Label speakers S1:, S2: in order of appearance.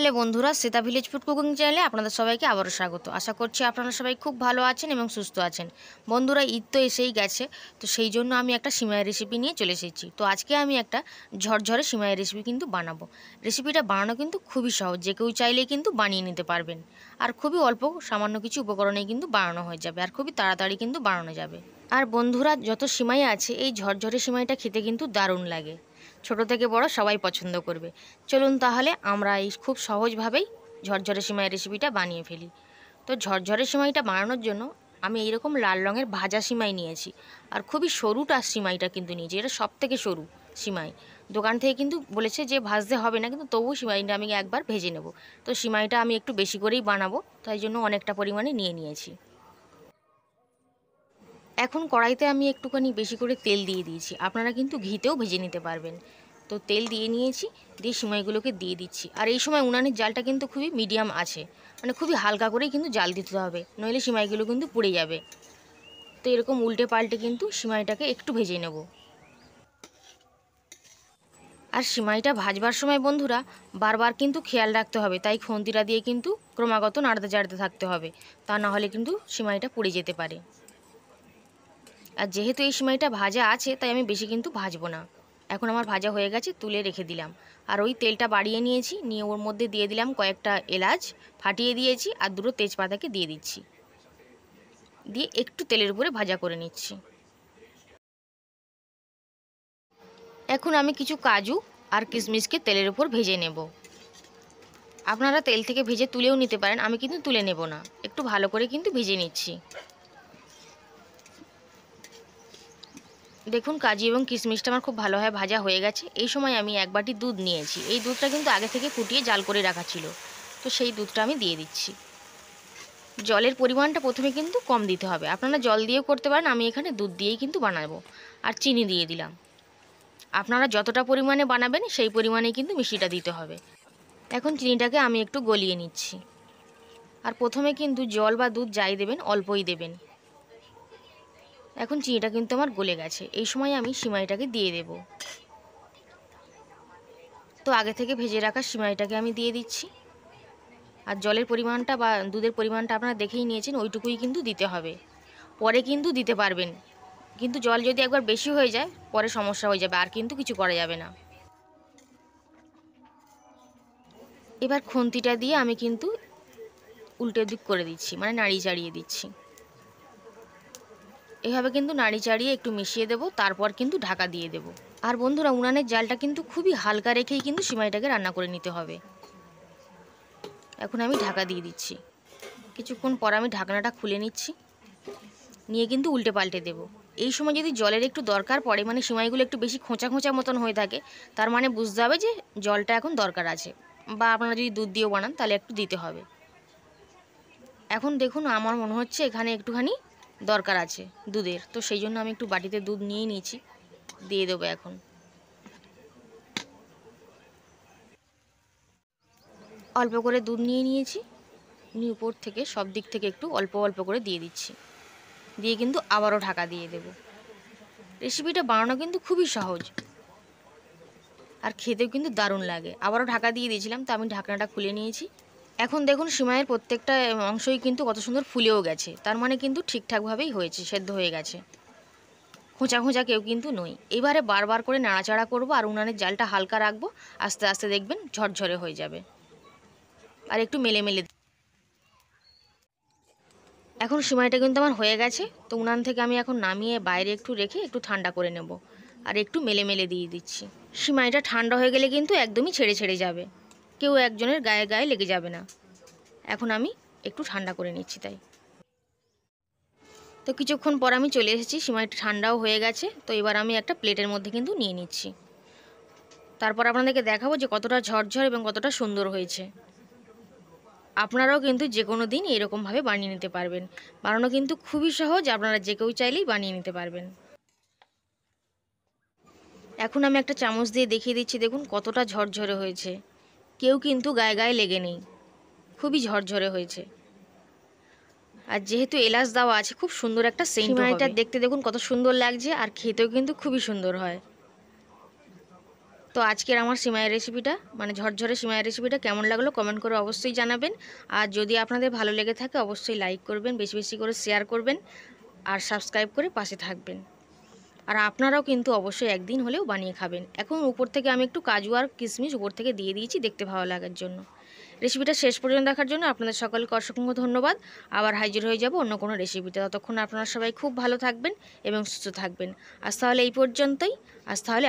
S1: Hello বন্ধুরা, Shweta village food cooking চ্যানেলে আপনাদের সবাইকে আবারও স্বাগত। আশা করছি আপনারা সবাই খুব ভালো আছেন এবং সুস্থ আছেন। বন্ধুরা, ঈদ তো এসেই গেছে, তো সেই জন্য আমি একটা সিমাইয়ের রেসিপি নিয়ে চলে এসেছি। তো আজকে আমি একটা ঝরঝরে সিমাইয়ের রেসিপি কিন্তু বানাবো। রেসিপিটা বানানো কিন্তু খুবই সহজ, যে কেউ চাইলেই কিন্তু বানিয়ে নিতে পারবেন। আর খুবই অল্প সামান্য কিছু উপকরণেই কিন্তু বানানো হয়ে যাবে, আর খুবই তাড়াতাড়ি কিন্তু বানানো যাবে। আর বন্ধুরা, যত সিমাই আছে এই ঝরঝরে সিমাইটা খেতে কিন্তু দারুণ লাগে। ছোট থেকে বড় সবাই পছন্দ করবে। চলুন তাহলে আমরা এই খুব সহজভাবেই ঝরঝরে সিমাই রেসিপিটা বানিয়ে ফেলি। তো ঝরঝরে সিমাইটা বানানোর জন্য আমি এইরকম লাল রঙের ভাজা সিমাই নিয়েছি। আর খুবই সরুটা সিমাইটা কিন্তু নিয়েছি, এটা সব থেকে সরু সিমাই। দোকান থেকে কিন্তু বলেছে যে ভাজতে হবে না, কিন্তু তবুও সিমাইটা আমি একবার ভেজে নেব। তো সিমাইটা আমি একটু বেশি করেই বানাবো, তাই জন্য অনেকটা পরিমাণে নিয়ে নিয়েছি। এখন কড়াইতে আমি একটুখানি বেশি করে তেল দিয়ে দিয়েছি, আপনারা কিন্তু ঘিতেও ভেজে নিতে পারবেন। তো তেল দিয়ে নিয়েছি, দিয়ে সিমাইগুলোকে দিয়ে দিচ্ছি। আর এই সময় উনানের জালটা কিন্তু খুবই মিডিয়াম আছে, মানে খুবই হালকা করেই কিন্তু জাল দিতে হবে, নইলে সিমাইগুলো কিন্তু পুড়ে যাবে। তো এরকম উল্টে পাল্টে কিন্তু সিমাইটাকে একটু ভেজে নেব। আর সিমাইটা ভাজবার সময় বন্ধুরা বারবার কিন্তু খেয়াল রাখতে হবে, তাই খুন্তিটা দিয়ে কিন্তু ক্রমাগত নাড়তে চাড়তে থাকতে হবে, তা না হলে কিন্তু সিমাইটা পুড়ে যেতে পারে। আর যেহেতু এই সিমাইটা ভাজা আছে, তাই আমি বেশি কিন্তু ভাজবো না। এখন আমার ভাজা হয়ে গেছে, তুলে রেখে দিলাম। আর ওই তেলটা বাড়িয়ে নিয়েছি, নিয়ে ওর মধ্যে দিয়ে দিলাম কয়েকটা এলাচ ফাটিয়ে দিয়েছি, আর দুটো তেজপাতাকে দিয়ে দিচ্ছি, দিয়ে একটু তেলের উপরে ভাজা করে নিচ্ছি। এখন আমি কিছু কাজু আর কিশমিশকে তেলের উপর ভেজে নেব। আপনারা তেল থেকে ভেজে তুলেও নিতে পারেন, আমি কিন্তু তুলে নেব না, একটু ভালো করে কিন্তু ভেজে নিচ্ছি। দেখুন, কাজু এবং কিশমিশটা আমার খুব ভালোভাবে ভাজা হয়ে গেছে। এই সময় আমি এক বাটি দুধ নিয়েছি, এই দুধটা কিন্তু আগে থেকে ফুটিয়ে জাল করে রাখা ছিল। তো সেই দুধটা আমি দিয়ে দিচ্ছি। জলের পরিমাণটা প্রথমে কিন্তু কম দিতে হবে, আপনারা জল দিয়েও করতে পারেন, আমি এখানে দুধ দিয়েই কিন্তু বানাবো। আর চিনি দিয়ে দিলাম, আপনারা যতটা পরিমাণে বানাবেন সেই পরিমাণে কিন্তু মিষ্টিটা দিতে হবে। এখন চিনিটাকে আমি একটু গলিয়ে নিচ্ছি। আর প্রথমে কিন্তু জল বা দুধ যাই দেবেন অল্পই দেবেন। এখন চিনিটা কিন্তু আমার গলে গেছে, এই সময় আমি সিমাইটাকে দিয়ে দেব। তো আগে থেকে ভেজে রাখা সিমাইটাকে আমি দিয়ে দিচ্ছি। আর জলের পরিমাণটা বা দুধের পরিমাণটা আপনারা দেখেই নিয়েছেন, ওইটুকুই কিন্তু দিতে হবে। পরে কিন্তু দিতে পারবেন, কিন্তু জল যদি একবার বেশি হয়ে যায় পরে সমস্যা হয়ে যাবে, আর কিন্তু কিছু করা যাবে না। এবার খুন্তিটা দিয়ে আমি কিন্তু উল্টো দিক করে দিচ্ছি, মানে নাড়িয়ে চাড়িয়ে দিচ্ছি। এভাবে কিন্তু নাড়ি চাড়িয়ে একটু মিশিয়ে দেব, তারপর কিন্তু ঢাকা দিয়ে দেব। আর বন্ধুরা, উনানের জালটা কিন্তু খুবই হালকা রেখেই কিন্তু সিমাইটাকে রান্না করে নিতে হবে। এখন আমি ঢাকা দিয়ে দিচ্ছি। কিছুক্ষণ পর আমি ঢাকনাটা খুলে নিচ্ছি, নিয়ে কিন্তু উল্টে পাল্টে দেব। এই সময় যদি জলের একটু দরকার পড়ে, মানে সিমাইগুলো একটু বেশি খোঁচা খোঁচা মতন হয়ে থাকে, তার মানে বুঝতে হবে যে জলটা এখন দরকার আছে, বা আপনারা যদি দুধ দিয়েও বানান তাহলে একটু দিতে হবে। এখন দেখুন, আমার মনে হচ্ছে এখানে একটুখানি দরকার আছে দুধের, তো সেই জন্য আমি একটু বাটিতে দুধ নিয়ে নিয়েছি, দিয়ে দেবো। এখন অল্প করে দুধ নিয়ে নিয়েছি, নিয়ে উপর থেকে সব দিক থেকে একটু অল্প অল্প করে দিয়ে দিচ্ছি, দিয়ে কিন্তু আবারও ঢাকা দিয়ে দেব। রেসিপিটা বানানো কিন্তু খুবই সহজ, আর খেতেও কিন্তু দারুণ লাগে। আবারও ঢাকা দিয়ে দিয়েছিলাম, তো আমি ঢাকনাটা খুলে নিয়েছি। এখন দেখুন, সিমাইয়ের প্রত্যেকটা অংশই কিন্তু কত সুন্দর ফুলেও গেছে, তার মানে কিন্তু ঠিকঠাকভাবেই হয়েছে, সেদ্ধ হয়ে গেছে, খোঁচা খোঁচা কেউ কিন্তু নই। এবারে বারবার করে নাড়াচাড়া করব, আর উনানের জালটা হালকা রাখবো, আস্তে আস্তে দেখবেন ঝরঝরে হয়ে যাবে। আর একটু মেলে মেলে। এখন সিমাইটা কিন্তু আমার হয়ে গেছে, তো উনান থেকে আমি এখন নামিয়ে বাইরে একটু রেখে একটু ঠান্ডা করে নেব। আর একটু মেলে মেলে দিয়ে দিচ্ছি। সিমাইটা ঠান্ডা হয়ে গেলে কিন্তু একদমই ছেড়ে ছেড়ে যাবে, কেউ একজনের গায়ে গায়ে লেগে যাবে না। এখন আমি একটু ঠান্ডা করে নিচ্ছি তাই। তো কিছুক্ষণ পর আমি চলে এসেছি, সিমাইটা ঠান্ডাও হয়ে গেছে। তো এবার আমি একটা প্লেটের মধ্যে কিন্তু নিয়ে নিচ্ছি, তারপর আপনাদেরকে দেখাবো যে কতটা ঝরঝর এবং কতটা সুন্দর হয়েছে। আপনারাও কিন্তু যে কোনো দিন এরকমভাবে বানিয়ে নিতে পারবেন। বানানো কিন্তু খুবই সহজ, আপনারা যে কেউ চাইলেই বানিয়ে নিতে পারবেন। এখন আমি একটা চামচ দিয়ে দেখিয়ে দিচ্ছি, দেখুন কতটা ঝরঝরে হয়েছে, কেউ কিন্তু গায়ে গায়ে লেগে নেই, খুবই ঝরঝরে হয়েছে। আর যেহেতু এলাচ দেওয়া আছে, খুব সুন্দর একটা সেন্ট হবে। সিমাইটা দেখতে দেখুন কত সুন্দর লাগছে, আর খেতেও কিন্তু খুবই সুন্দর হয়। তো আজকের আমার সিমাইয়ের রেসিপিটা মানে ঝরঝরে সিমাইয়ের রেসিপিটা কেমন লাগলো কমেন্ট করে অবশ্যই জানাবেন। আর যদি আপনাদের ভালো লেগে থাকে অবশ্যই লাইক করবেন, বেশি বেশি করে শেয়ার করবেন আর সাবস্ক্রাইব করে পাশে থাকবেন। আর আপনারাও কিন্তু অবশ্যই একদিন হলেও বানিয়ে খাবেন। এখন উপর থেকে আমি একটু কাজু আর কিশমিশ উপর থেকে দিয়ে দিয়েছি দেখতে ভালো লাগার জন্য। রেসিপিটা শেষ পর্যন্ত দেখার জন্য আপনাদের সকলকে অসংখ্য ধন্যবাদ। আবার হাজির হয়ে যাব অন্য কোনো রেসিপিতে। ততক্ষণ আপনারা সবাই খুব ভালো থাকবেন এবং সুস্থ থাকবেন। আজ তাহলে এই পর্যন্তই। আজ তাহলে